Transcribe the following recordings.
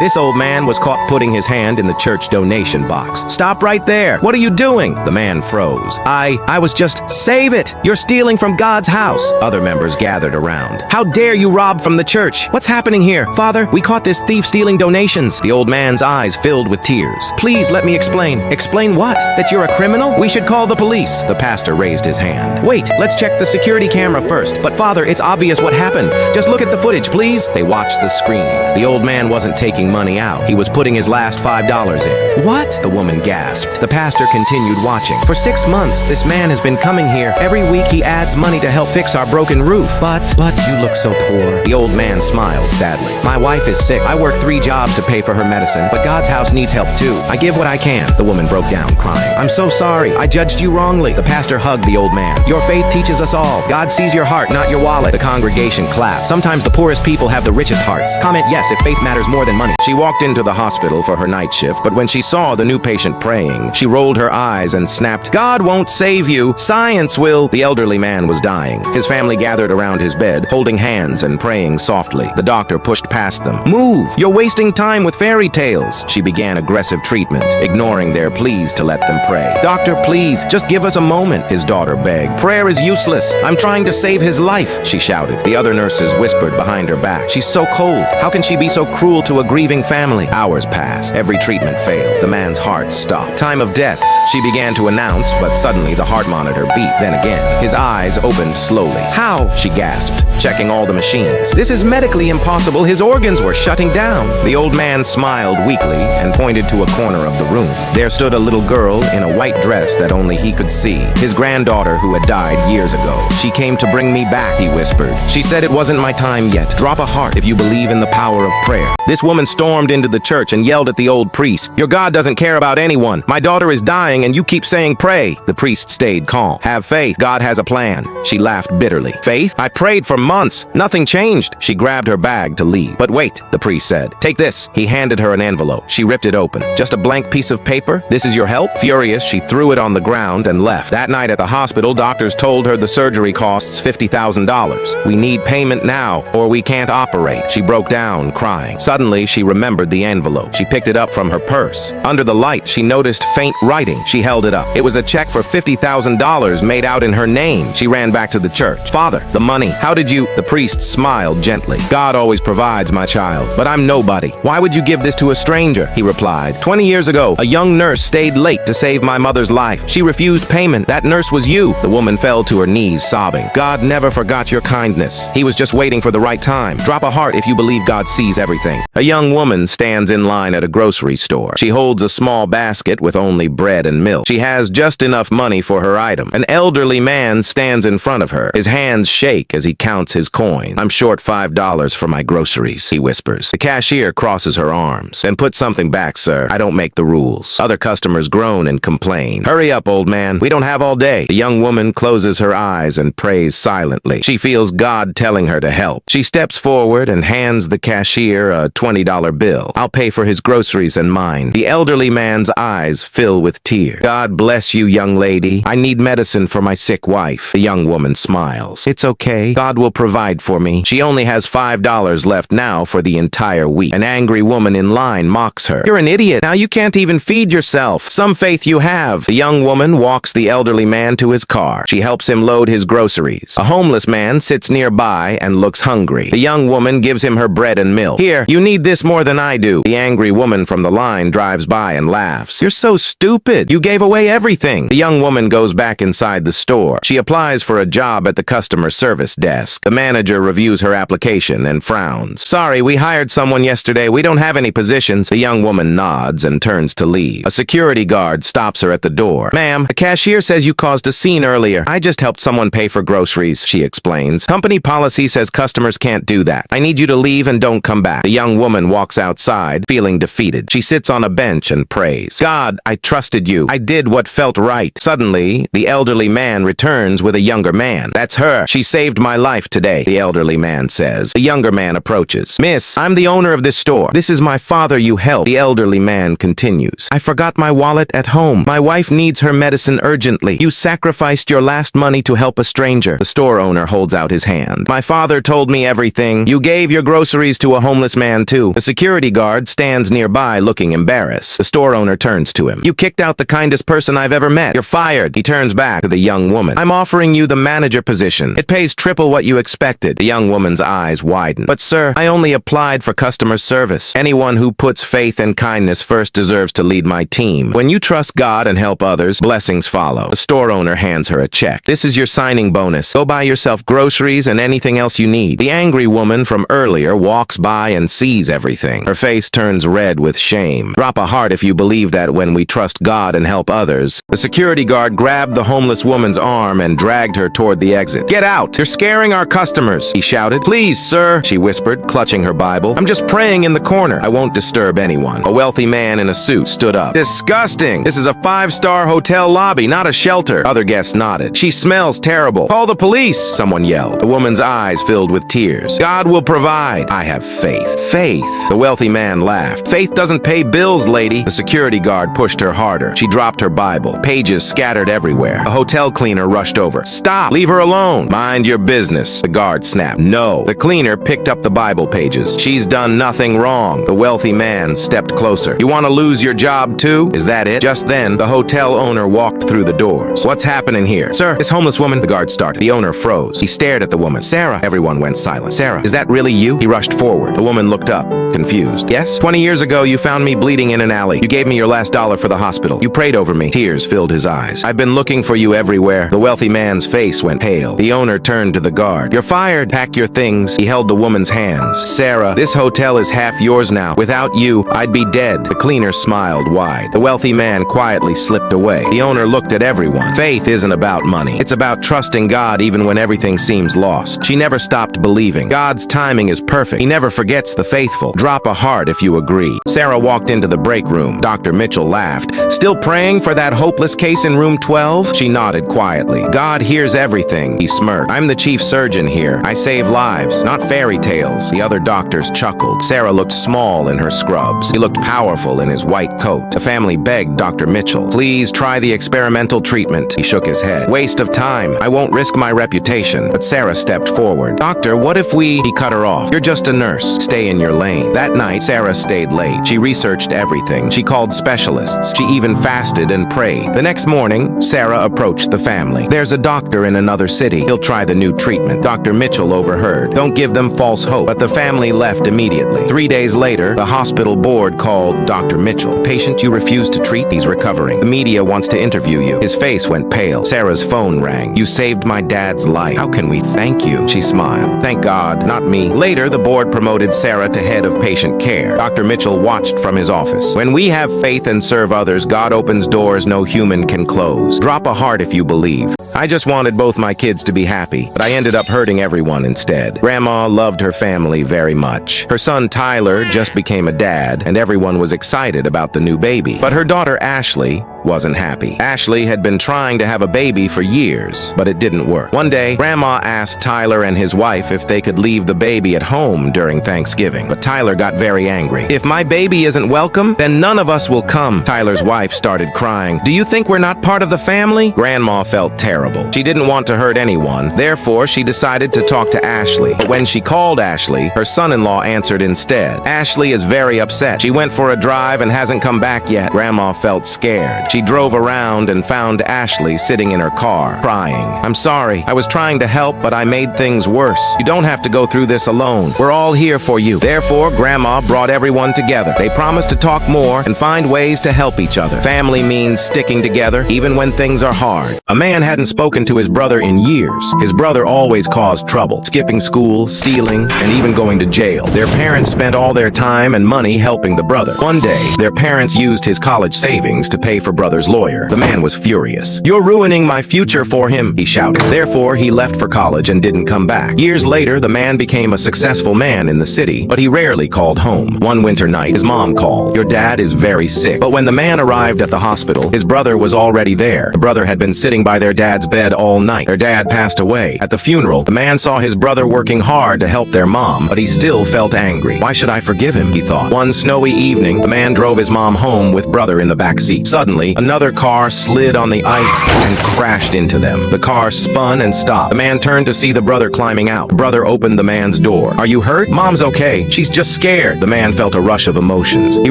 This old man was caught putting his hand in the church donation box. "Stop right there! What are you doing?" The man froze. I was just, save it! You're stealing from God's house." Other members gathered around. "How dare you rob from the church? What's happening here? Father, we caught this thief stealing donations." The old man's eyes filled with tears. "Please let me explain." "Explain what? That you're a criminal? We should call the police." The pastor raised his hand. "Wait, let's check the security camera first." "But Father, it's obvious what happened. Just look at the footage, please." They watched the screen. The old man wasn't taking money out. He was putting his last $5 in. "What?" the woman gasped. The pastor continued watching. "For 6 months, this man has been coming here. Every week he adds money to help fix our broken roof. But you look so poor." The old man smiled sadly. "My wife is sick. I work 3 jobs to pay for her medicine, but God's house needs help too. I give what I can." The woman broke down crying. "I'm so sorry. I judged you wrongly." The pastor hugged the old man. "Your faith teaches us all. God sees your heart, not your wallet." The congregation clapped. "Sometimes the poorest people have the richest hearts." Comment yes if faith matters more than money. She walked into the hospital for her night shift, but when she saw the new patient praying, she rolled her eyes and snapped, "God won't save you. Science will." The elderly man was dying. His family gathered around his bed, holding hands and praying softly. The doctor pushed past them. "Move! You're wasting time with fairy tales." She began aggressive treatment, ignoring their pleas to let them pray. "Doctor, please, just give us a moment," his daughter begged. "Prayer is useless. I'm trying to save his life," she shouted. The other nurses whispered behind her back. "She's so cold. How can she be so cruel to a grieving family?" Hours passed. Every treatment failed. The man's heart stopped. "Time of death," she began to announce, but suddenly the heart monitor beeped. Then again, his eyes opened slowly. "How?" she gasped, checking all the machines. "This is medically impossible. His organs were shutting down." The old man smiled weakly and pointed to a corner of the room. There stood a little girl in a white dress that only he could see, his granddaughter who had died years ago. "She came to bring me back," he whispered. "She said it wasn't my time yet. Drop a heart if you believe in the power of prayer." This woman stormed into the church and yelled at the old priest, "Your God doesn't care about anyone. My daughter is dying and you keep saying pray." The priest stayed calm. "Have faith. God has a plan." She laughed bitterly. "Faith? I prayed for months. Nothing changed." She grabbed her bag to leave. "But wait," the priest said. "Take this." He handed her an envelope. She ripped it open. "Just a blank piece of paper? This is your help?" Furious, she threw it on the ground and left. That night at the hospital, doctors told her the surgery costs $50,000. "We need payment now, or we can't operate." She broke down, crying. Suddenly, she remembered the envelope. She picked it up from her purse. Under the light, she noticed faint writing. She held it up. It was a check for $50,000 made out in her name. She ran back to the church. "Father, the money. How did you—" The priest smiled gently. "God always provides, my child, but I'm nobody. Why would you give this to a stranger?" He replied. 20 years ago, a young nurse stayed late to save my mother's life. She refused payment. That nurse was you." The woman fell to her knees, sobbing. "God never forgot your kindness. He was just waiting for the right time. Drop a heart if you believe God sees everything." A young woman stands in line at a grocery store. She holds a small basket with only bread and milk. She has just enough money for her item. An elderly man stands in front of her. His hands shake as he counts his coin. "I'm short $5 for my groceries," he whispers. The cashier crosses her arms. "And put something back, sir. I don't make the rules." Other customers groan and complain. "Hurry up, old man. We don't have all day." The young woman closes her eyes and prays silently. She feels God telling her to help. She steps forward and hands the cashier a $20 bill. "I'll pay for his groceries and mine." The elderly man's eyes fill with tears. "God bless you, young lady. I need medicine for my sick wife." The young woman smiles. "It's okay. God will provide for me." She only has $5 left now for the entire week. An angry woman in line mocks her. "You're an idiot. Now you can't even feed yourself. Some faith you have." The young woman walks the elderly man to his car. She helps him load his groceries. A homeless man sits nearby and looks hungry. The young woman gives him her bread and milk. "Here, you need this more than I do." The angry woman from the line drives by and laughs. "You're so stupid. You gave away everything." The young woman goes back inside the store. She applies for a job at the customer service desk. The manager reviews her application and frowns. "Sorry, we hired someone yesterday. We don't have any positions." The young woman nods and turns to leave. A security guard stops her at the door. "Ma'am, the cashier says you caused a scene earlier." "I just helped someone pay for groceries," she explains. "Company policy says customers can't do that. I need you to leave and don't come back." The young woman walks outside, feeling defeated. She sits on a bench and prays. "God, I trusted you. I did what felt right." Suddenly, the elderly man returns with a younger man. "That's her. She saved my life today," the elderly man says. The younger man approaches. "Miss, I'm the owner of this store. This is my father you helped." The elderly man continues. "I forgot my wallet at home. My wife needs her medicine urgently. You sacrificed your last money to help a stranger." The store owner holds out his hand. "My father told me everything. You gave your groceries to a homeless man too." The Security guard stands nearby looking embarrassed. The store owner turns to him. You kicked out the kindest person I've ever met. You're fired. He turns back to the young woman. I'm offering you the manager position. It pays triple what you expected. The young woman's eyes widen. But sir, I only applied for customer service. Anyone who puts faith and kindness first deserves to lead my team. When you trust God and help others, blessings follow. The store owner hands her a check. This is your signing bonus. Go buy yourself groceries and anything else you need. The angry woman from earlier walks by and sees everything. Her face turns red with shame. Drop a heart if you believe that when we trust God and help others. The security guard grabbed the homeless woman's arm and dragged her toward the exit. Get out! You're scaring our customers, he shouted. Please, sir, she whispered, clutching her Bible. I'm just praying in the corner. I won't disturb anyone. A wealthy man in a suit stood up. Disgusting! This is a 5-star hotel lobby, not a shelter. Other guests nodded. She smells terrible. Call the police, someone yelled. The woman's eyes filled with tears. God will provide. I have faith. Faith. The wealthy man laughed. Faith doesn't pay bills, lady. The security guard pushed her harder. She dropped her Bible. Pages scattered everywhere. A hotel cleaner rushed over. Stop! Leave her alone. Mind your business. The guard snapped. No. The cleaner picked up the Bible pages. She's done nothing wrong. The wealthy man stepped closer. You want to lose your job too? Is that it? Just then, the hotel owner walked through the doors. What's happening here? Sir, this homeless woman, the guard started. The owner froze. He stared at the woman. Sarah. Everyone went silent. Sarah, is that really you? He rushed forward. The woman looked up, confused. Yes? 20 years ago, you found me bleeding in an alley. You gave me your last dollar for the hospital. You prayed over me. Tears filled his eyes. I've been looking for you everywhere. The wealthy man's face went pale. The owner turned to the guard. You're fired. Pack your things. He held the woman's hands. Sarah, this hotel is half yours now. Without you, I'd be dead. The cleaner smiled wide. The wealthy man quietly slipped away. The owner looked at everyone. Faith isn't about money. It's about trusting God even when everything seems lost. She never stopped believing. God's timing is perfect. He never forgets the faithful. Drop a heart if you agree. Sarah walked into the break room. Dr. Mitchell laughed. Still praying for that hopeless case in room 12? She nodded quietly. God hears everything. He smirked. I'm the chief surgeon here. I save lives, not fairy tales. The other doctors chuckled. Sarah looked small in her scrubs. He looked powerful in his white coat. The family begged Dr. Mitchell, please try the experimental treatment. He shook his head. Waste of time. I won't risk my reputation. But Sarah stepped forward. Doctor, what if we... He cut her off. You're just a nurse. Stay in your lane. That night, Sarah stayed late. She researched everything. She called specialists. She even fasted and prayed. The next morning, Sarah approached the family. There's a doctor in another city. He'll try the new treatment. Dr. Mitchell overheard. Don't give them false hope. But the family left immediately. 3 days later, the hospital board called Dr. Mitchell. Patient you refuse to treat? He's recovering. The media wants to interview you. His face went pale. Sarah's phone rang. You saved my dad's life. How can we thank you? She smiled. Thank God, not me. Later, the board promoted Sarah to head of patient care. Dr. Mitchell watched from his office. When we have faith and serve others, God opens doors no human can close. Drop a heart if you believe. I just wanted both my kids to be happy, but I ended up hurting everyone instead. Grandma loved her family very much. Her son Tyler just became a dad, and everyone was excited about the new baby. But her daughter Ashley wasn't happy. Ashley had been trying to have a baby for years, but it didn't work. One day, Grandma asked Tyler and his wife if they could leave the baby at home during Thanksgiving, but Tyler got very angry. If my baby isn't welcome, then none of us will come. Tyler's wife started crying. Do you think we're not part of the family? Grandma felt terrible. She didn't want to hurt anyone, therefore she decided to talk to Ashley. But when she called Ashley, her son-in-law answered instead. Ashley is very upset. She went for a drive and hasn't come back yet. Grandma felt scared. She drove around and found Ashley sitting in her car, crying. I'm sorry. I was trying to help, but I made things worse. You don't have to go through this alone. We're all here for you. Therefore, Grandma brought everyone together. They promised to talk more and find ways to help each other. Family means sticking together, even when things are hard. A man hadn't spoken to his brother in years. His brother always caused trouble, skipping school, stealing, and even going to jail. Their parents spent all their time and money helping the brother. One day, their parents used his college savings to pay for brother's lawyer. The man was furious. You're ruining my future for him, he shouted. Therefore, he left for college and didn't come back. Years later, the man became a successful man in the city, but he rarely called home. One winter night, his mom called. Your dad is very sick. But when the man arrived at the hospital, his brother was already there. The brother had been sitting by their dad's bed all night. Their dad passed away. At the funeral, the man saw his brother working hard to help their mom, but he still felt angry. Why should I forgive him, he thought. One snowy evening, the man drove his mom home with brother in the back seat. Suddenly, Suddenly, another car slid on the ice and crashed into them. The car spun and stopped. The man turned to see the brother climbing out. The brother opened the man's door. "Are you hurt?" "Mom's okay. She's just scared." The man felt a rush of emotions. He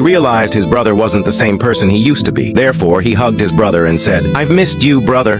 realized his brother wasn't the same person he used to be. Therefore, he hugged his brother and said, "I've missed you, brother."